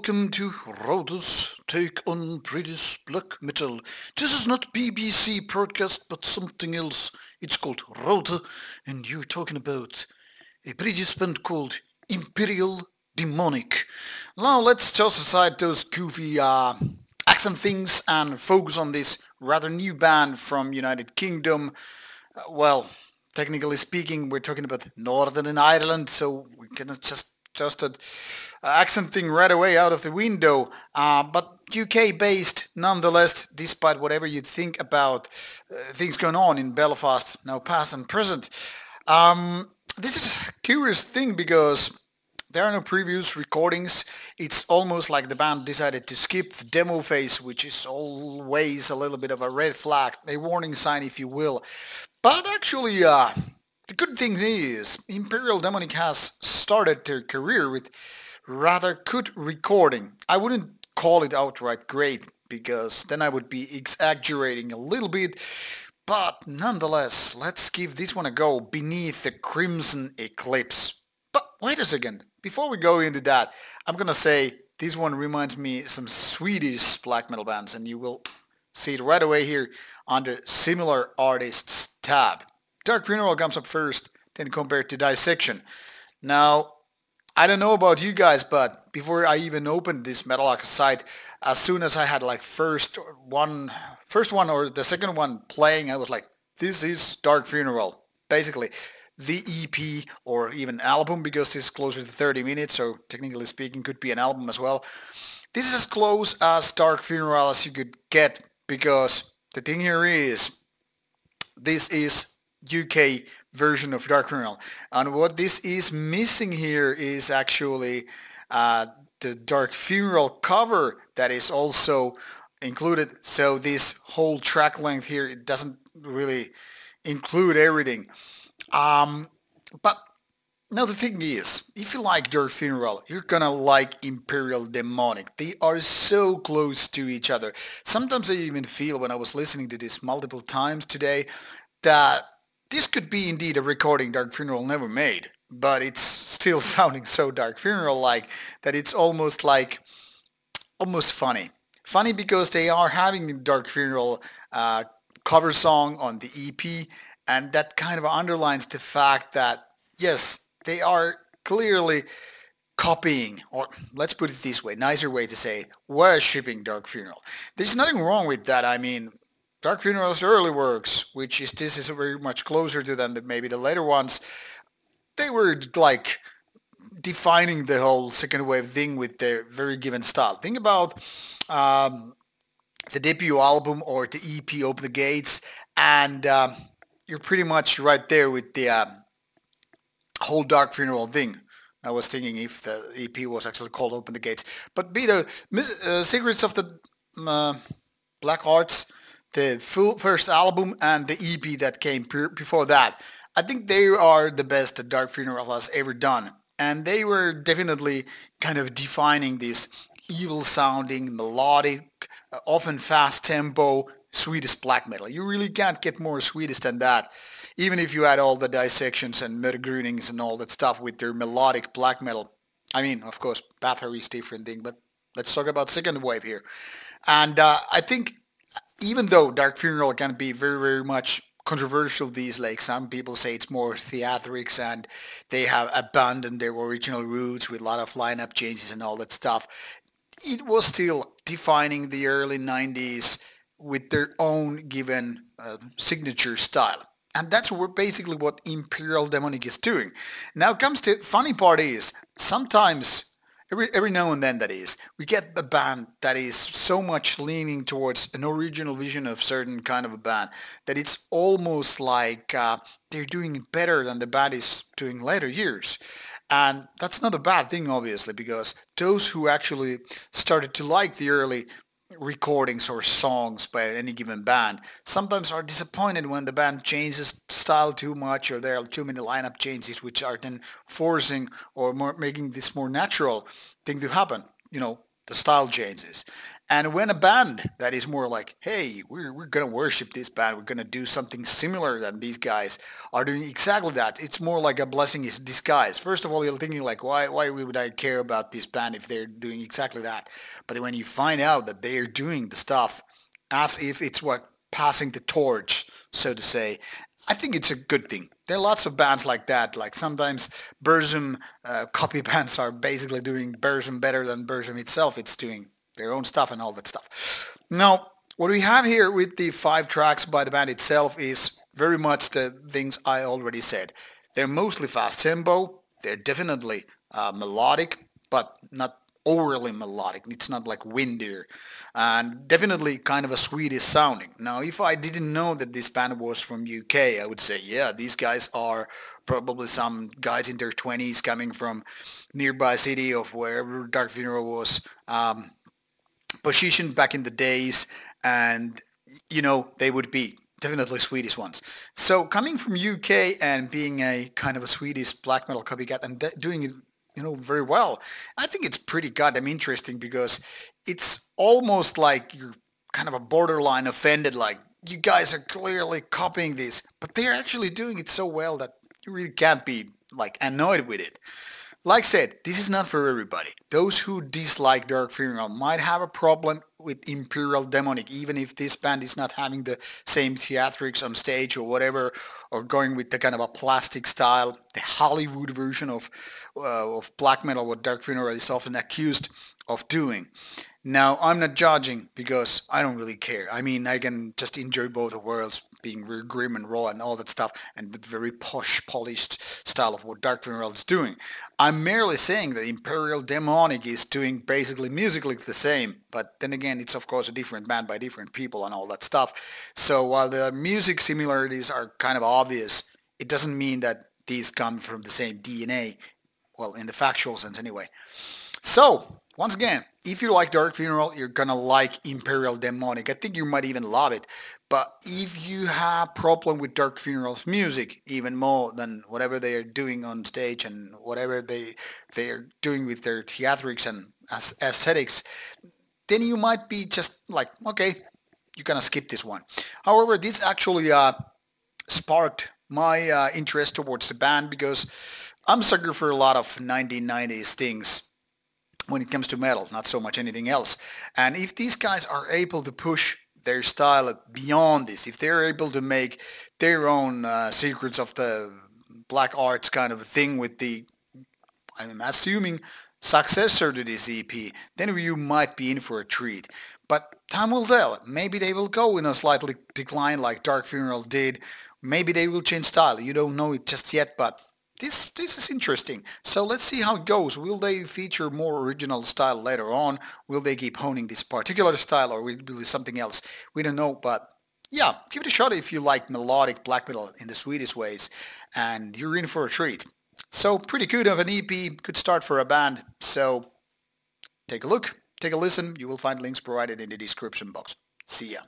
welcome to Rauta's take on British black metal. This is not BBC broadcast but something else. It's called Rauta and you're talking about a British band called Imperial Demonic. Now let's toss aside those goofy accent things and focus on this rather new band from United Kingdom. Well, technically speaking, we're talking about Northern Ireland, so we cannot just that accent thing right away out of the window. But UK based nonetheless, despite whatever you think about things going on in Belfast, now past and present. This is a curious thing because there are no previous recordings. It's almost like the band decided to skip the demo phase, which is always a little bit of a red flag, a warning sign if you will. But actually, the good thing is Imperial Demonic has started their career with rather good recording. I wouldn't call it outright great because then I would be exaggerating a little bit. But nonetheless, let's give this one a go, Beneath the Crimson Eclipse. But wait a second, before we go into that, I'm gonna say this one reminds me of some Swedish black metal bands, and you will see it right away here under Similar Artists tab. Dark Funeral comes up first, then compared to Dissection. Now, I don't know about you guys, but before I even opened this Metal site, as soon as I had like first one or the second one playing, I was like, this is Dark Funeral. Basically, the EP or even album, because this is closer to 30 minutes, so technically speaking could be an album as well. This is as close as Dark Funeral as you could get, because the thing here is, this is UK version of Dark Funeral, and what this is missing here is actually the Dark Funeral cover that is also included. So this whole track length here, it doesn't really include everything. But now the thing is, if you like Dark Funeral, you're gonna like Imperial Demonic. They are so close to each other. Sometimes I even feel, when I was listening to this multiple times today, that this could be indeed a recording Dark Funeral never made, but it's still sounding so Dark Funeral-like that it's almost funny. Funny because they are having a Dark Funeral cover song on the EP, and that kind of underlines the fact that, yes, they are clearly copying, or let's put it this way, nicer way to say it, worshipping Dark Funeral. There's nothing wrong with that. I mean, Dark Funeral's early works, this is very much closer to than maybe the later ones, they were like defining the whole second wave thing with their very given style. Think about the debut album or the EP, Open the Gates, and you're pretty much right there with the whole Dark Funeral thing. I was thinking if the EP was actually called Open the Gates, but be the Secrets of the Black Arts, the full first album, and the EP that came before that. I think they are the best that Dark Funeral has ever done. And they were definitely kind of defining this evil sounding, melodic, often fast tempo Swedish black metal. You really can't get more Swedish than that. Even if you add all the dissections and murdergrunings and all that stuff with their melodic black metal. I mean, of course, Bathory is a different thing, but let's talk about second wave here. And I think even though Dark Funeral can be very, very much controversial these days, some people say it's more theatrics and they have abandoned their original roots with a lot of lineup changes and all that stuff. It was still defining the early 90s with their own given signature style. And that's basically what Imperial Demonic is doing. Now comes the funny part is, sometimes every now and then, that is, we get a band that is so much leaning towards an original vision of certain kind of a band that it's almost like they're doing it better than the band is doing later years. And that's not a bad thing, obviously, because those who actually started to like the early recordings or songs by any given band sometimes are disappointed when the band changes style too much, or there are too many lineup changes which are then forcing or making this more natural thing to happen. You know, the style changes. And when a band that is more like, hey, we're gonna worship this band, we're gonna do something similar than these guys are doing exactly that, it's more like a blessing in disguise. First of all, you're thinking like, why would I care about this band if they're doing exactly that? But when you find out that they are doing the stuff as if it's what passing the torch, so to say, I think it's a good thing. There are lots of bands like that. Like sometimes Burzum copy bands are basically doing Burzum better than Burzum itself. It's doing their own stuff and all that stuff. Now, what we have here with the 5 tracks by the band itself is very much the things I already said. They're mostly fast tempo. They're definitely melodic, but not overly melodic. It's not like windier, and definitely kind of a Swedish sounding. Now, if I didn't know that this band was from UK, I would say, yeah, these guys are probably some guys in their 20s coming from nearby city of wherever Dark Funeral was positioned back in the days, and they would be definitely Swedish ones. So coming from UK and being a kind of a Swedish black metal copycat and doing it very well, I think it's pretty goddamn interesting, because it's almost like you're kind of a borderline offended, like you guys are clearly copying this, but they're actually doing it so well that you really can't be like annoyed with it. Like I said, this is not for everybody. Those who dislike Dark Funeral might have a problem with Imperial Demonic, even if this band is not having the same theatrics on stage or whatever, or going with the kind of a plastic style, the Hollywood version of black metal, what Dark Funeral is often accused of doing. Now, I'm not judging because I don't really care. I mean, I can just enjoy both the worlds, being very grim and raw and all that stuff, and the very posh, polished style of what Dark Funeral is doing. I'm merely saying that Imperial Demonic is doing basically musically the same, but then again, it's of course a different band by different people and all that stuff. So while the music similarities are kind of obvious, it doesn't mean that these come from the same DNA, well, in the factual sense anyway. So, once again, if you like Dark Funeral, you're gonna like Imperial Demonic. I think you might even love it. But if you have problem with Dark Funeral's music, even more than whatever they are doing on stage and whatever they are doing with their theatrics and aesthetics, then you might be just like, okay, you're gonna skip this one. However, this actually sparked my interest towards the band, because I'm a sucker for a lot of 1990s things when it comes to metal, not so much anything else. And if these guys are able to push their style beyond this, if they're able to make their own secrets of the black arts kind of thing with the, I'm assuming, successor to this EP, then you might be in for a treat. But time will tell. Maybe they will go in a slightly decline like Dark Funeral did. Maybe they will change style. You don't know it just yet, but this is interesting. So let's see how it goes. Will they feature more original style later on? Will they keep honing this particular style, or will it be something else? We don't know, but yeah, give it a shot if you like melodic black metal in the Swedish ways, and you're in for a treat. So pretty good of an EP, good start for a band. So take a look, take a listen. You will find links provided in the description box. See ya.